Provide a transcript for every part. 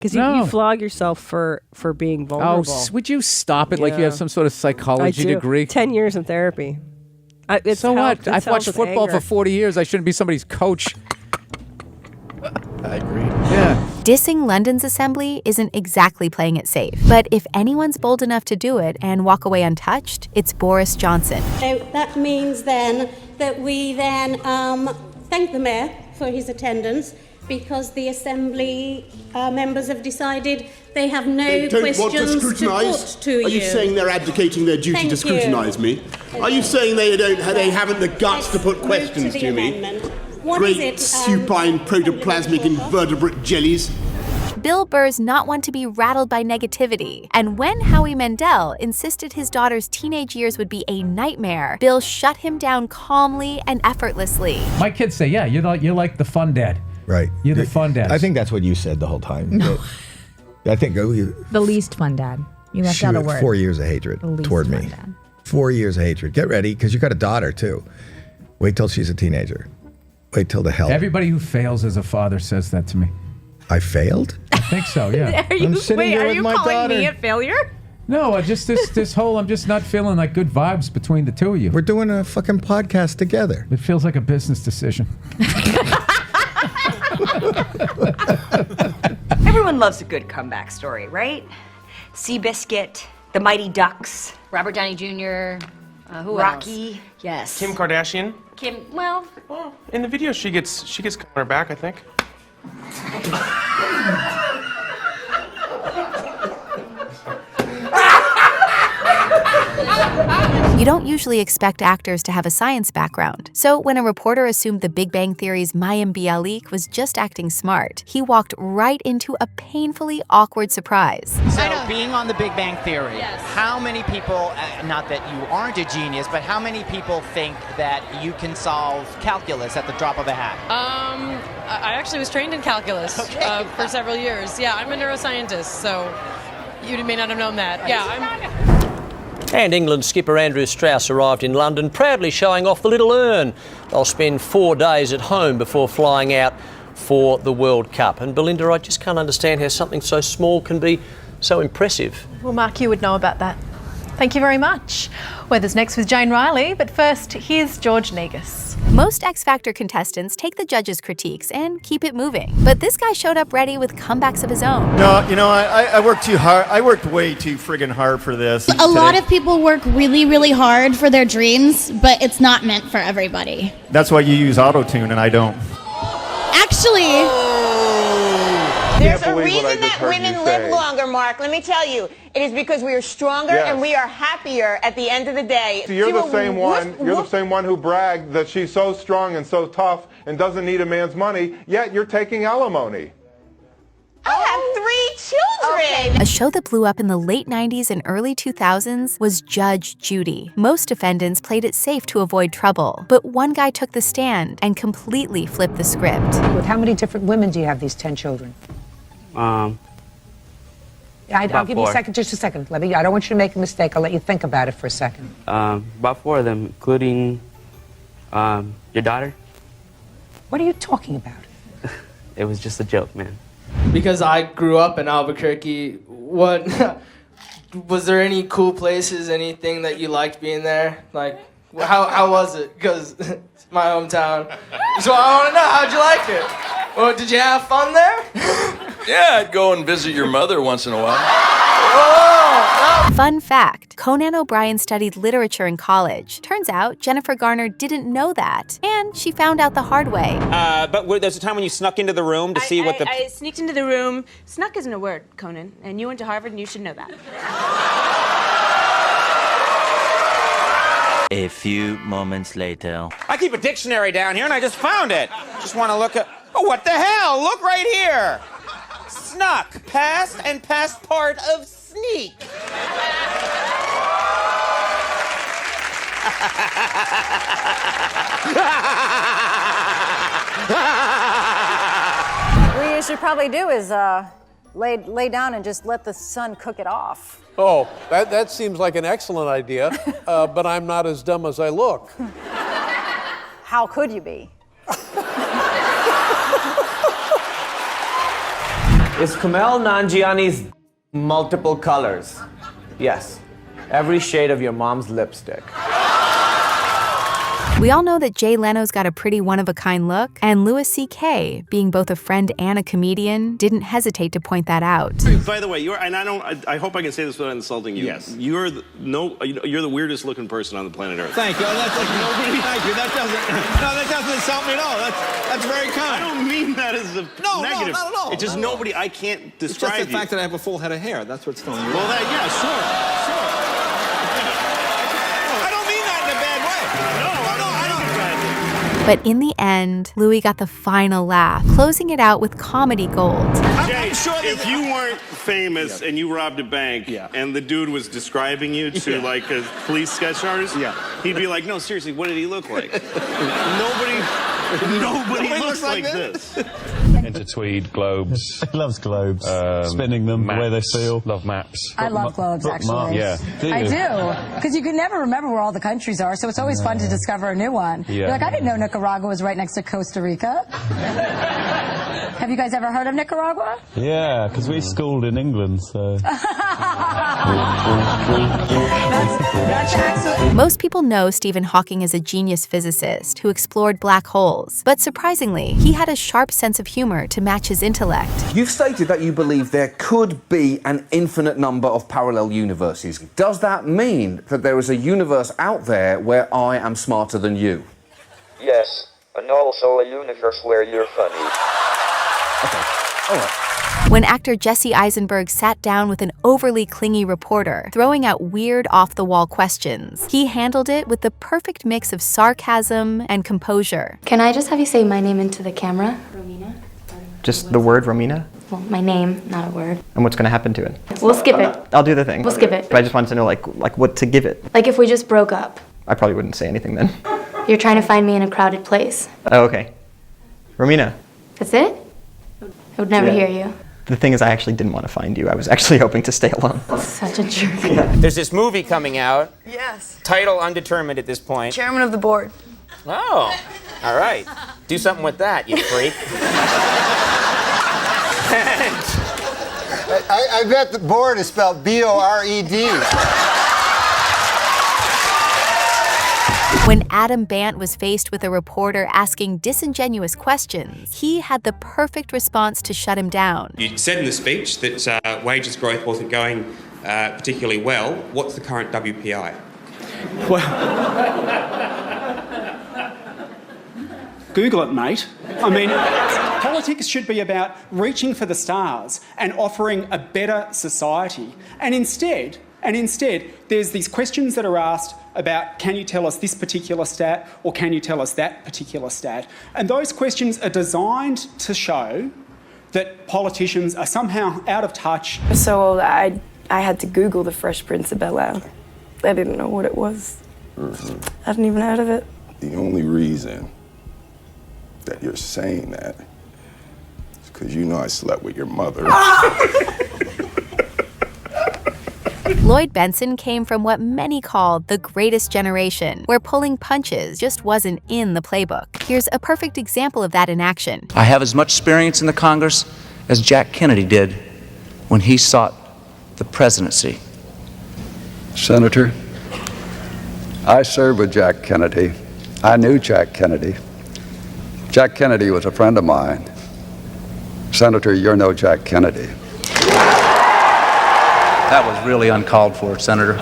Because you flog yourself for being vulnerable. Oh, would you stop it like you have some sort of psychology degree? 10 years in therapy. So what? I've watched football for 40 years. I shouldn't be somebody's coach. I agree. Yeah. Dissing London's assembly isn't exactly playing it safe. But if anyone's bold enough to do it and walk away untouched, it's Boris Johnson. So that means then that we then thank the Mayor for his attendance, because the Assembly members have decided they have no questions to put to you. Are you saying they're abdicating their duty to scrutinise me? Are you saying they haven't the guts to put questions to me? What Great is it? supine protoplasmic invertebrate jellies. Bill Burr's not one to be rattled by negativity. And when Howie Mandel insisted his daughter's teenage years would be a nightmare, Bill shut him down calmly and effortlessly. My kids say, yeah, you're like the fun dad. Right. You're the fun dad. I think that's what you said the whole time. No. I think the least fun dad. You left out a word. 4 years of hatred toward me. Dad. 4 years of hatred. Get ready, because you got a daughter too. Wait till she's a teenager. Wait till the hell. Everybody who fails as a father says that to me. I failed? I think so, yeah. Are you calling me a failure? No, just this whole, I'm just not feeling like good vibes between the two of you. We're doing a fucking podcast together. It feels like a business decision. Everyone loves a good comeback story, right? Seabiscuit, the Mighty Ducks, Robert Downey Jr., who Rocky. else? Yes. Kim Kardashian. Well, in the video she gets on her back, I think. You don't usually expect actors to have a science background. So when a reporter assumed the Big Bang Theory's Mayim Bialik was just acting smart, he walked right into a painfully awkward surprise. So being on the Big Bang Theory, how many people, not that you aren't a genius, but how many people think that you can solve calculus at the drop of a hat? I actually was trained in calculus for several years. Yeah, I'm a neuroscientist, so you may not have known that. And England skipper Andrew Strauss arrived in London, proudly showing off the little urn. They'll spend 4 days at home before flying out for the World Cup. And Belinda, I just can't understand how something so small can be so impressive. Well, Mark, you would know about that. Thank you very much. Weather's next with Jane Riley, but first, here's George Negus. Most X Factor contestants take the judges' critiques and keep it moving. But this guy showed up ready with comebacks of his own. No, I worked too hard. I worked way too friggin' hard for this. A lot of people work really, really hard for their dreams, but it's not meant for everybody. That's why you use auto-tune and I don't. Actually... There's a reason that women live longer, Mark. Let me tell you. It is because we are stronger and we are happier at the end of the day. So you're the same one. You're the same one who bragged that she's so strong and so tough and doesn't need a man's money. Yet you're taking alimony. I have 3 children. A show that blew up in the late 90s and early 2000s was Judge Judy. Most defendants played it safe to avoid trouble, but one guy took the stand and completely flipped the script. With how many different women do you have these 10 children? I'll give you a second, just a second. I don't want you to make a mistake. I'll let you think about it for a second. About 4 of them, including your daughter. What are you talking about? It was just a joke, man. Because I grew up in Albuquerque, what was there any cool places, anything that you liked being there? Like, how was it? Because it's my hometown. So I want to know, how'd you like it? Well, did you have fun there? Yeah, I'd go and visit your mother once in a while. Fun fact, Conan O'Brien studied literature in college. Turns out Jennifer Garner didn't know that, and she found out the hard way. But there's a time when you snuck into the room to see what the... I sneaked into the room. Snuck isn't a word, Conan, and you went to Harvard and you should know that. A few moments later. I keep a dictionary down here and I just found it. Just want to look at... Oh, what the hell? Look right here. Snuck, past and past part of sneak. What you should probably do is lay down and just let the sun cook it off. Oh, that seems like an excellent idea, but I'm not as dumb as I look. How could you be? Is Kumail Nanjiani's multiple colors? Yes. Every shade of your mom's lipstick. We all know that Jay Leno's got a pretty one-of-a-kind look, and Louis C.K., being both a friend and a comedian, didn't hesitate to point that out. By the way, I hope I can say this without insulting you. Yes. You're the weirdest looking person on the planet Earth. Thank you. That's like nobody. Thank you. That doesn't insult me at all. That's very kind. I don't mean that as a negative. No, not at all. It's just nobody. I can't describe It's just the fact that I have a full head of hair. That's what's telling you. Well, sure. But in the end, Louis got the final laugh, closing it out with comedy gold. Jay, if you weren't famous and you robbed a bank and the dude was describing you to like a police sketch artist, he'd be like, no, seriously, what did he look like? Nobody looks like this. Into tweed, globes. He loves globes. Spinning them, maps. the way they feel. Love maps. I love globes, actually. Yeah. I do. Because you can never remember where all the countries are, so it's always fun to discover a new one. Yeah. You're like, I didn't know Nicaragua was right next to Costa Rica. Have you guys ever heard of Nicaragua? Yeah, because we schooled in England, so. Most people know Stephen Hawking as a genius physicist who explored black holes, but surprisingly, he had a sharp sense of humor to match his intellect. You've stated that you believe there could be an infinite number of parallel universes. Does that mean that there is a universe out there where I am smarter than you? Yes, and also a universe where you're funny. Okay, all right. When actor Jesse Eisenberg sat down with an overly clingy reporter, throwing out weird off-the-wall questions, he handled it with the perfect mix of sarcasm and composure. Can I just have you say my name into the camera? Romina? Just the word Romina? Well, my name, not a word. And what's going to happen to it? We'll skip it. I'll do the thing. We'll skip it. But I just wanted to know, like what to give it. Like if we just broke up. I probably wouldn't say anything then. You're trying to find me in a crowded place. Oh, okay. Romina. That's it? I would never hear you. The thing is, I actually didn't want to find you. I was actually hoping to stay alone. Such a jerk. There's this movie coming out. Yes. Title undetermined at this point. Chairman of the board. Oh, all right. Do something with that, you freak. I bet the board is spelled B-O-R-E-D. When Adam Bant was faced with a reporter asking disingenuous questions, he had the perfect response to shut him down. You said in the speech that wages growth wasn't going particularly well. What's the current WPI? Well, Google it, mate. I mean, politics should be about reaching for the stars and offering a better society. And instead, there's these questions that are asked about, can you tell us this particular stat or can you tell us that particular stat? And those questions are designed to show that politicians are somehow out of touch. So old, I had to Google the Fresh Prince of Bel-Air. I didn't know what it was. I hadn't even heard of it. The only reason that you're saying that is because you know I slept with your mother. Lloyd Benson came from what many called the greatest generation, where pulling punches just wasn't in the playbook. Here's a perfect example of that in action. I have as much experience in the Congress as Jack Kennedy did when he sought the presidency. Senator, I served with Jack Kennedy. I knew Jack Kennedy. Jack Kennedy was a friend of mine. Senator, you're no Jack Kennedy. That was really uncalled for, Senator.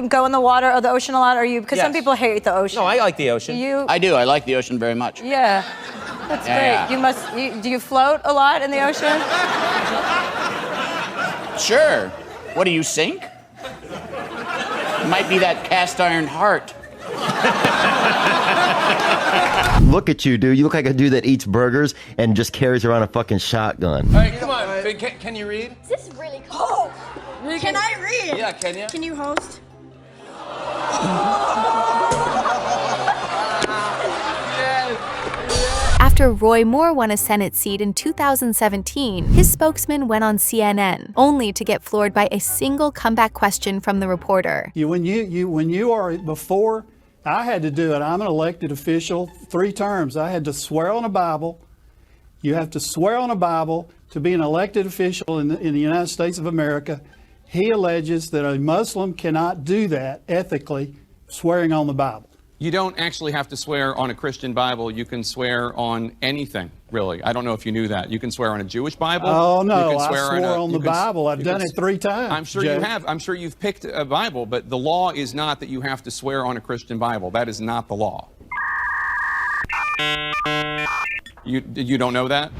Go in the water or the ocean a lot, or you? Because some people hate the ocean. No, I like the ocean. I do. I like the ocean very much. Yeah, that's great. Do you float a lot in the ocean? Sure. What do you sink? Might be that cast iron heart. Look at you, dude. You look like a dude that eats burgers and just carries around a fucking shotgun. All right, come on. Can you read? This is really cool. Oh, Can I read? Yeah, can you? Can you host? After Roy Moore won a Senate seat in 2017, his spokesman went on CNN, only to get floored by a single comeback question from the reporter. When you are before I had to do it. I'm an elected official, 3 terms. I had to swear on a Bible. You have to swear on a Bible to be an elected official in the United States of America. He alleges that a Muslim cannot do that ethically, swearing on the Bible. You don't actually have to swear on a Christian Bible. You can swear on anything, really. I don't know if you knew that. You can swear on a Jewish Bible. Oh, no, you can I swear swore on the Bible. I've done it 3 times. I'm sure Jay. you have. I'm sure you've picked a Bible, but the law is not that you have to swear on a Christian Bible. That is not the law. You don't know that?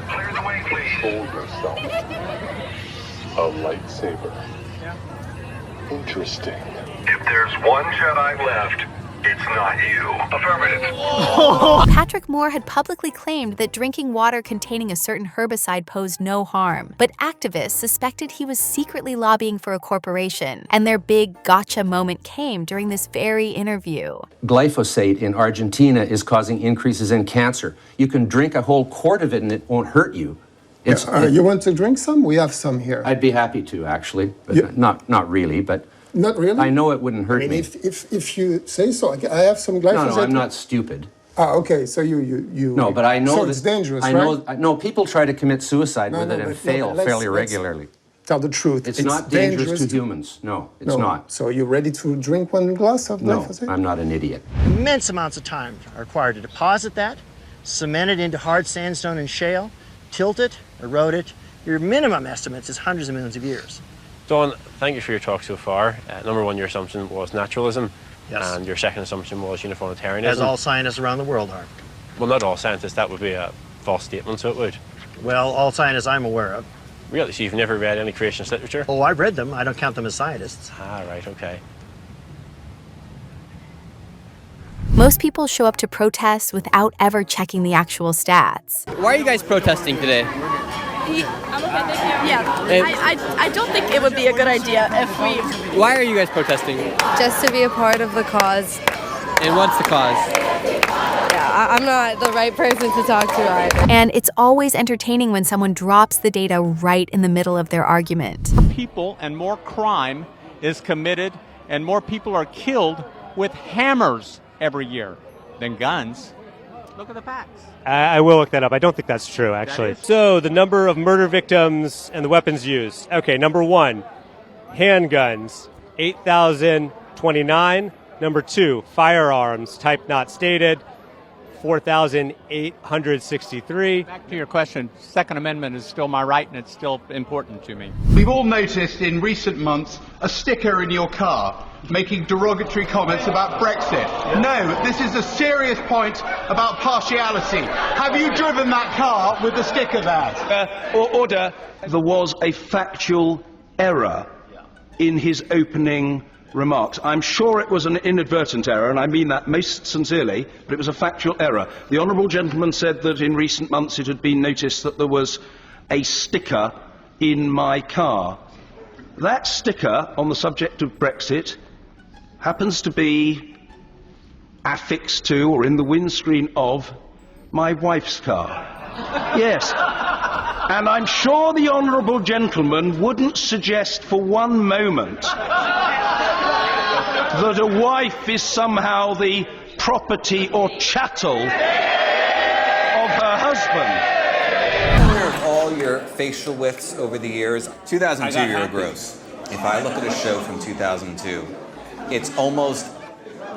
Clear the way, please. Hold yourself. A lightsaber. Interesting. If there's one Jedi left, it's not you. Affirmative. Patrick Moore had publicly claimed that drinking water containing a certain herbicide posed no harm, but activists suspected he was secretly lobbying for a corporation, and their big gotcha moment came during this very interview. Glyphosate in Argentina is causing increases in cancer. You can drink a whole quart of it and it won't hurt you. You want to drink some? We have some here. I'd be happy to, actually, but not really, but not really. I know it wouldn't hurt me. If you say so, I have some glyphosate. No, I'm not stupid. Okay, so you. No, but I know so that it's dangerous, right? No, people try to commit suicide with it and fail fairly regularly. Tell the truth. It's not dangerous to humans. No, it's not. So you're ready to drink 1 glass of glyphosate? No, I'm not an idiot. Immense amounts of time are required to deposit that, cement it into hard sandstone and shale, tilt it, erode it. Your minimum estimates is hundreds of millions of years. Don, thank you for your talk so far. Number 1, your assumption was naturalism. Yes. And your second assumption was uniformitarianism. As all scientists around the world are. Well, not all scientists. That would be a false statement, so it would. Well, all scientists I'm aware of. Really? So you've never read any creationist literature? Oh, I've read them. I don't count them as scientists. Ah, right, okay. Most people show up to protests without ever checking the actual stats. Why are you guys protesting today? I don't think it would be a good idea if we... Why are you guys protesting? Just to be a part of the cause. And what's the cause? Yeah, I'm not the right person to talk to either. And it's always entertaining when someone drops the data right in the middle of their argument. People and more crime is committed and more people are killed with hammers every year than guns. Look at the facts. I will look that up. I don't think that's true, actually. So the number of murder victims and the weapons used. Okay, number 1, handguns, 8,029. Number 2, firearms, type not stated, 4,863. Back to your question, Second Amendment is still my right and it's still important to me. We've all noticed in recent months a sticker in your car making derogatory comments about Brexit. No, this is a serious point about partiality. Have you driven that car with the sticker there? Order. There was a factual error in his opening remarks. I'm sure it was an inadvertent error, and I mean that most sincerely, but it was a factual error. The honourable gentleman said that in recent months it had been noticed that there was a sticker in my car. That sticker on the subject of Brexit happens to be affixed to or in the windscreen of my wife's car. Yes. And I'm sure the honourable gentleman wouldn't suggest for one moment that a wife is somehow the property or chattel of her husband. Of all your facial widths over the years, 2002 you're a gross. If I look at a show from 2002, it's almost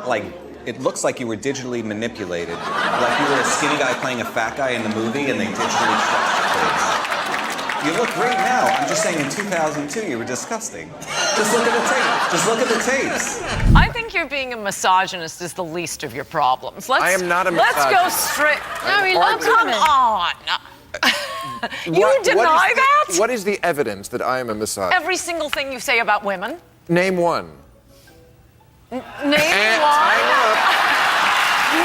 like, it looks like you were digitally manipulated. Like you were a skinny guy playing a fat guy in the movie and they digitally stretched your face. You look great now. I'm just saying in 2002 you were disgusting. Just look at the tape. Just look at the tapes. I think you're being a misogynist is the least of your problems. I am not a misogynist. Let's go straight. No, he loves come on. You deny that? What is the evidence that I am a misogynist? Every single thing you say about women. Name one. Name one.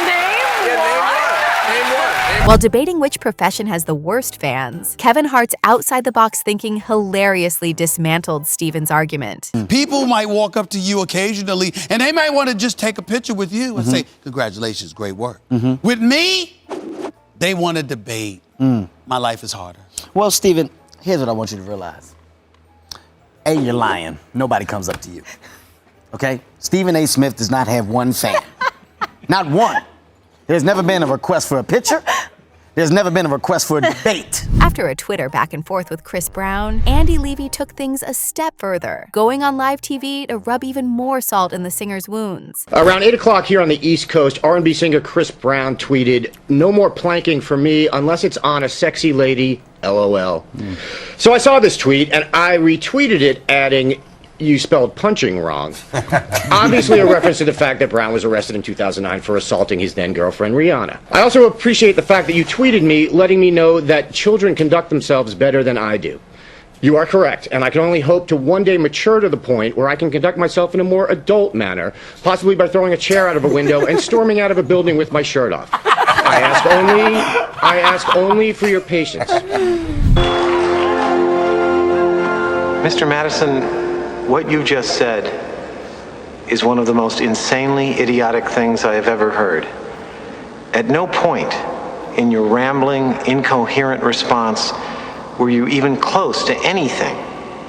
Name one. While debating which profession has the worst fans, Kevin Hart's outside-the-box thinking hilariously dismantled Stephen's argument. People might walk up to you occasionally, and they might want to just take a picture with you and say, congratulations, great work. With me, they want to debate. My life is harder. Well, Stephen, here's what I want you to realize. A, you're lying. Nobody comes up to you. okay? Stephen A. Smith does not have one fan. Not one. There's never been a request for a picture. There's never been a request for a debate. After a Twitter back and forth with Chris Brown, Andy Levy took things a step further, going on live TV to rub even more salt in the singer's wounds. Around 8 o'clock here on the East Coast, R&B singer Chris Brown tweeted, "No more planking for me unless it's on a sexy lady, LOL." So I saw this tweet and I retweeted it, adding, "You spelled punching wrong." Obviously a reference to the fact that Brown was arrested in 2009 for assaulting his then girlfriend Rihanna. I also appreciate the fact that you tweeted me letting me know that children conduct themselves better than I do. You are correct, and I can only hope to one day mature to the point where I can conduct myself in a more adult manner, possibly by throwing a chair out of a window and storming out of a building with my shirt off. I ask only for your patience. Mr. Madison, what you just said is one of the most insanely idiotic things I have ever heard. At no point in your rambling, incoherent response were you even close to anything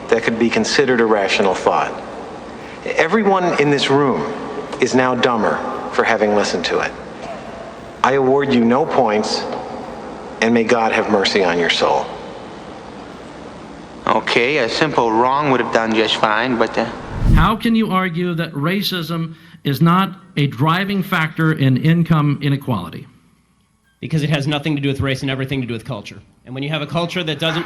that could be considered a rational thought. Everyone in this room is now dumber for having listened to it. I award you no points, and may God have mercy on your soul. Okay, a simple wrong would have done just fine, but... How can you argue that racism is not a driving factor in income inequality? Because it has nothing to do with race and everything to do with culture. And when you have a culture that doesn't...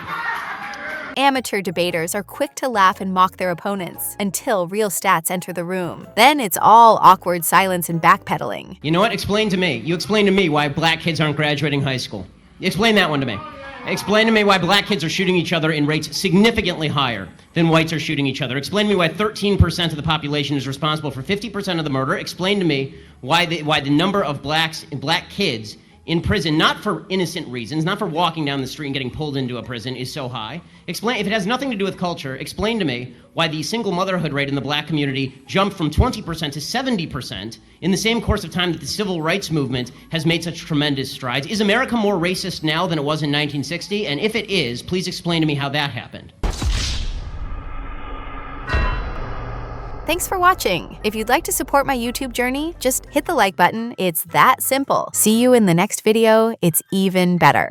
Amateur debaters are quick to laugh and mock their opponents until real stats enter the room. Then it's all awkward silence and backpedaling. You know what? Explain to me. You explain to me why black kids aren't graduating high school. Explain that one to me. Explain to me why black kids are shooting each other in rates significantly higher than whites are shooting each other. Explain to me why 13% of the population is responsible for 50% of the murder. Explain to me why the number of black kids in prison, not for innocent reasons, not for walking down the street and getting pulled into a prison, is so high. Explain, if it has nothing to do with culture, explain to me why the single motherhood rate in the black community jumped from 20% to 70% in the same course of time that the civil rights movement has made such tremendous strides. Is America more racist now than it was in 1960? And if it is, please explain to me how that happened. Thanks for watching. If you'd like to support my YouTube journey, just hit the like button. It's that simple. See you in the next video. It's even better.